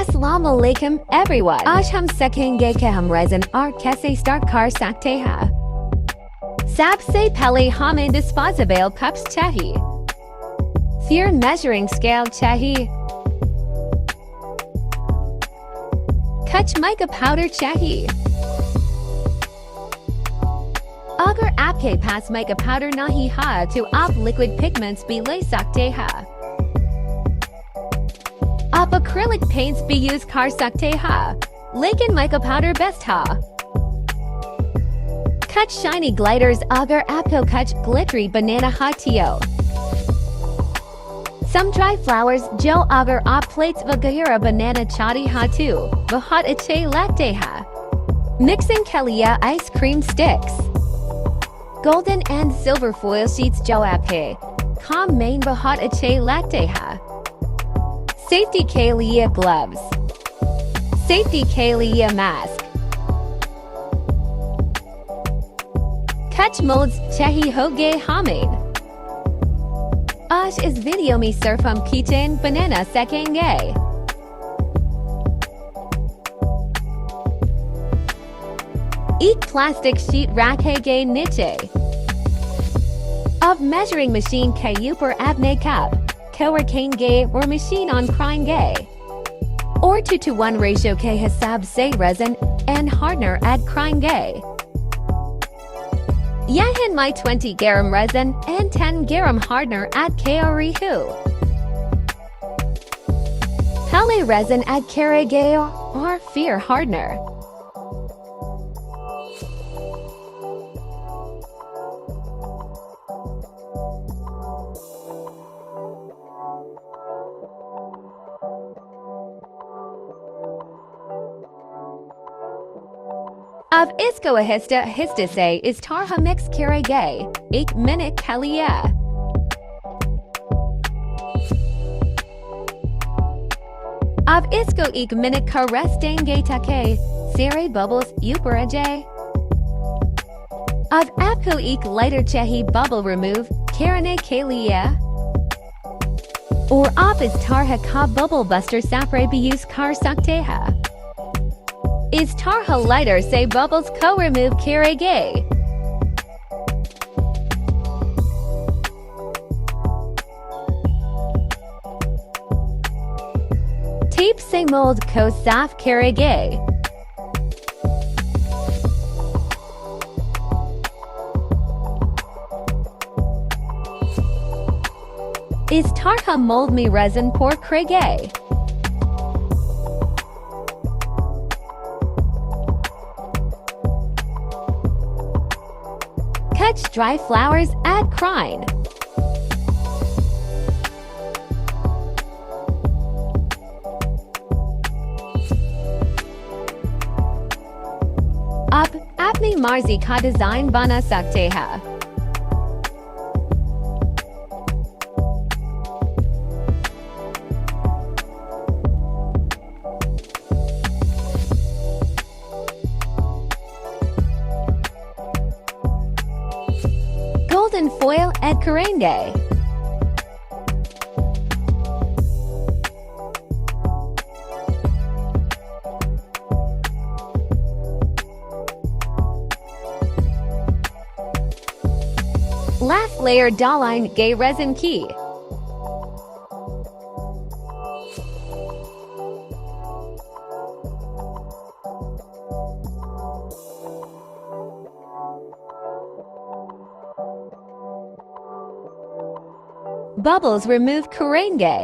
Asslamoalaikum everyone. आज हम सीखेंगे कि हम रेज़िन और कैसे स्टार्ट कर सकते हैं। सबसे पहले हमें disposable cups चाहिए, फिर measuring scale चाहिए, कुछ mica powder चाहिए। अगर आपके पास mica powder नहीं है तो आप liquid pigments भी ले सकते हैं। आप acrylic paints भी यूज कर सकते हैं, लेकिन mica powder बेस्ट है। कुछ shiny gliders अगर आपको कुछ glittery बनाना है तो। Some dry flowers जो अगर आप plates वगैरह बनाना चाहते हैं तो बहुत अच्छे लगते हैं। Mixing के लिए ice cream sticks, golden and silver foil sheets जो आपके काम में बहुत अच्छे लगते हैं। Safety के लिए gloves, safety के लिए mask, कुछ molds चाहिए होंगे हमें। आज इस वीडियो में सिर्फ हम कीचेन बनाना सीखेंगे। एक प्लास्टिक शीट रखेंगे नीचे। अब मेजरिंग मशीन के ऊपर अपने कप को रखेंगे और मशीन ऑन करेंगे और 2:1 रेशियो के हिसाब से रेजिन एंड हार्डनर ऐड करेंगे। यहाँ मैं 20 gram resin and 10 gram hardener add कर रही हूँ। पहले रेजिन ऐड करेंगे और फिर हार्डनर। अब इसको आहिस्ते से इस तरह मिक्स करेंगे 1 मिनट के लिए। अब इसको 1 मिनट का रेस्ट देंगे ताकि सारे बबल्स ऊपर आ जाए। अब आपको एक लाइटर चाहिए बबल रिमूव करने के लिए और आप इस तरह का बबल बस्टर स्प्रे भी यूज कर सकते हैं। इस तरह लाइटर से बबल्स को रिमूव करेंगे। टेप से मोल्ड को साफ करेंगे। इस तरह मोल्ड में रेजिन पोर करेंगे। कुछ dry flowers add crine. आप अपनी मर्जी का डिजाइन बना सकते हैं। golden foil ऐड करेंगे। Last layer डालेंगे रेजिन की। Bubbles remove करेंगे।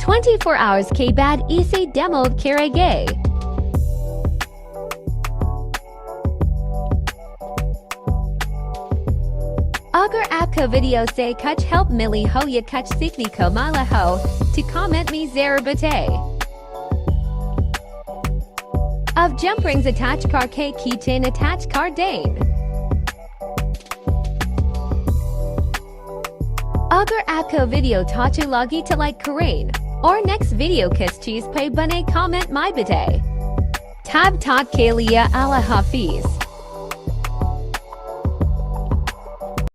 "24 hours के बाद इसे डेमोड करेंगे। अगर आपको वीडियो से कुछ हेल्प मिली हो या कुछ सीखने को मिला हो तो कमेंट में जरूर बताएं। अब जंप रिंग्स अटैच करके कीचेन अटैच कर दें। अगर आपको वीडियो अच्छी लगी तो लाइक करें और नेक्स्ट वीडियो किस चीज पे बने कमेंट में बताएं। तब तक के लिए अल्लाह हाफिज।